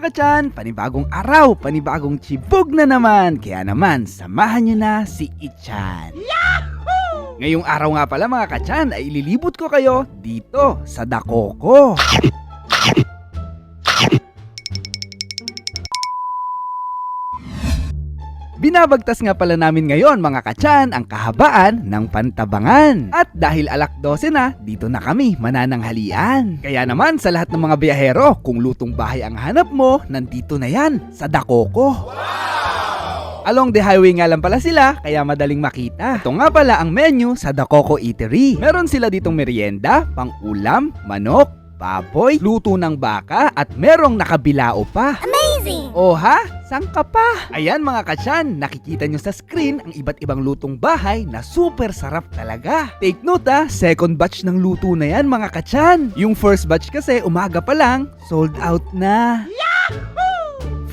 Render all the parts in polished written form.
kachan, panibagong araw, panibagong chibog na naman. Kaya naman, samahan nyo na si Ichan. Yahoo! Ngayong araw nga pala mga kachan ay ililibot ko kayo dito sa Dakoko. Binabagtas nga pala namin ngayon mga kachan ang kahabaan ng Pantabangan. At dahil alas 12 na, dito na kami manananghalian. Kaya naman sa lahat ng mga biyahero, kung lutong bahay ang hanap mo, nandito na yan sa Dakoko. Along the highway nga lang pala sila, kaya madaling makita. Ito nga pala ang menu sa Dakoko Eatery. Meron sila ditong merienda, pang-ulam, manok, baboy, luto ng baka, at merong nakabilao pa. Amazing! O ha? Saan ka pa? Ayan mga kachan, nakikita nyo sa screen ang iba't ibang lutong bahay na super sarap talaga. Take note second batch ng luto na yan mga kachan. Yung first batch kasi umaga pa lang, sold out na. Yahoo!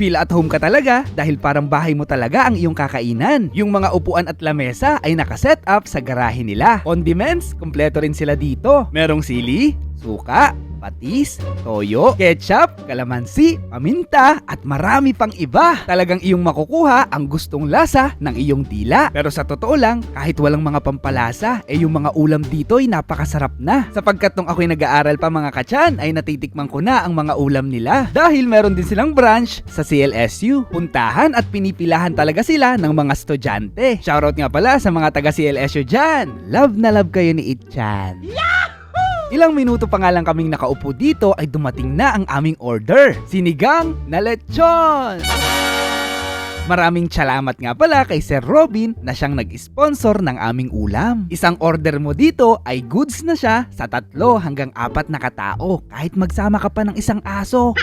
Feel at home ka talaga dahil parang bahay mo talaga ang iyong kakainan. Yung mga upuan at lamesa ay nakaset up sa garahe nila. Condiments, kumpleto rin sila dito. Merong sili, suka, patis, toyo, ketchup, kalamansi, paminta, at marami pang iba. Talagang iyong makukuha ang gustong lasa ng iyong dila. Pero sa totoo lang, kahit walang mga pampalasa, yung mga ulam dito ay napakasarap na. Sapagkat nung ako'y nag-aaral pa mga kachan, ay natitikman ko na ang mga ulam nila. Dahil meron din silang branch sa CLSU. Puntahan at pinipilahan talaga sila ng mga estudyante. Shoutout nga pala sa mga taga CLSU dyan. Love na love kayo ni Ichan. Ilang minuto pa nga lang kaming nakaupo dito ay dumating na ang aming order. Sinigang na lechon! Maraming salamat nga pala kay Sir Robin na siyang nag-sponsor ng aming ulam. Isang order mo dito ay goods na siya sa 3 hanggang 4 na katao kahit magsama ka pa ng isang aso.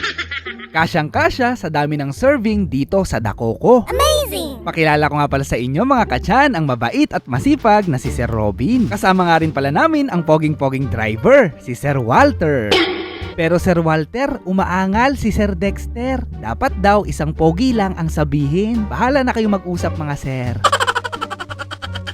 Kasyang-kasya sa dami ng serving dito sa Dakoko. Amazing! Pakilala ko nga pala sa inyo mga kachan ang mabait at masipag na si Sir Robin. Kasama nga rin pala namin ang poging-poging driver, si Sir Walter. Pero Sir Walter, umaangal si Sir Dexter. Dapat daw isang pogi lang ang sabihin. Bahala na kayo mag-usap mga sir.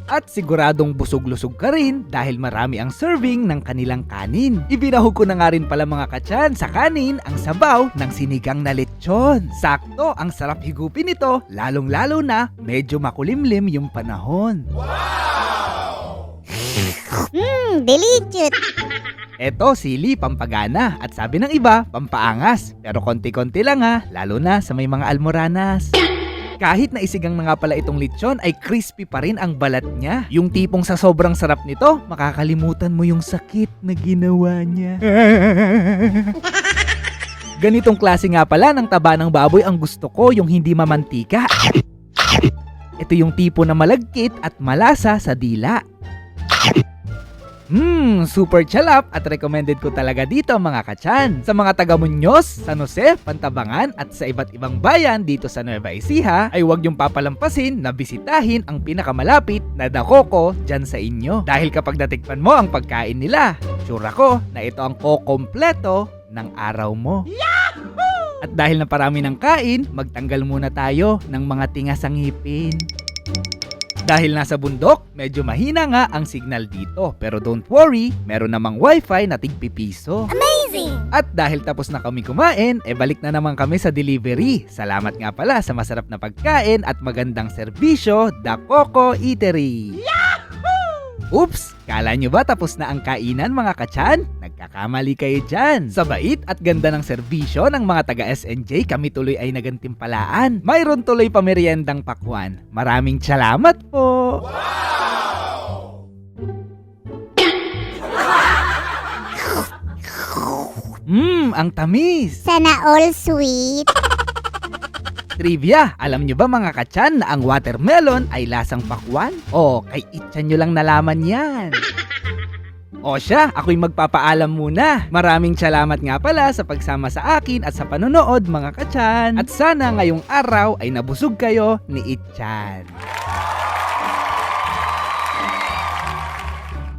At siguradong busog-lusog ka rin dahil marami ang serving ng kanilang kanin. Ibinahog ko na nga rin pala mga kachan sa kanin ang sabaw ng sinigang na lechon. Sakto, ang sarap higupin nito, lalong-lalo na medyo makulimlim yung panahon. Wow! Delicious! Eto, sili, pampagana. At sabi ng iba, pampaangas. Pero konti-konti lang lalo na sa may mga almoranas. Kahit na isigang na nga pala itong lechon ay crispy pa rin ang balat niya. Yung tipong sa sobrang sarap nito, makakalimutan mo yung sakit na ginawa niya. Ganitong klase nga pala ng taba ng baboy ang gusto ko, yung hindi mamantika. Ito yung tipo na malagkit at malasa sa dila. Super chalap at recommended ko talaga dito mga kachan. Sa mga taga Muñoz, San Jose, Pantabangan at sa iba't ibang bayan dito sa Nueva Ecija ay huwag yung papalampasin na bisitahin ang pinakamalapit na Dakoko dyan sa inyo. Dahil kapag natikman mo ang pagkain nila, sure ako na ito ang kukumpleto ng araw mo. Yahoo! At dahil naparami ng kain, magtanggal muna tayo ng mga tinga sa ngipin. Dahil nasa bundok, medyo mahina nga ang signal dito. Pero don't worry, meron namang wifi na tig-pipiso. Amazing! At dahil tapos na kami kumain, balik na naman kami sa delivery. Salamat nga pala sa masarap na pagkain at magandang serbisyo, Dakoko Eatery. Yahoo! Oops! Kala nyo ba tapos na ang kainan mga kachan? Nagkakamali kayo dyan. Sa bait at ganda ng serbisyo ng mga taga SNJ, kami tuloy ay nagantimpalaan. Mayroon tuloy pa meriendang pakwan. Maraming salamat po! Wow! Ang tamis! Sana all sweet! Trivia, alam nyo ba mga kachan na ang watermelon ay lasang pakwan? O, kay Ichan nyo lang nalaman yan. O siya, ako'y magpapaalam muna. Maraming salamat nga pala sa pagsama sa akin at sa panonood mga kachan. At sana ngayong araw ay nabusog kayo ni Ichan.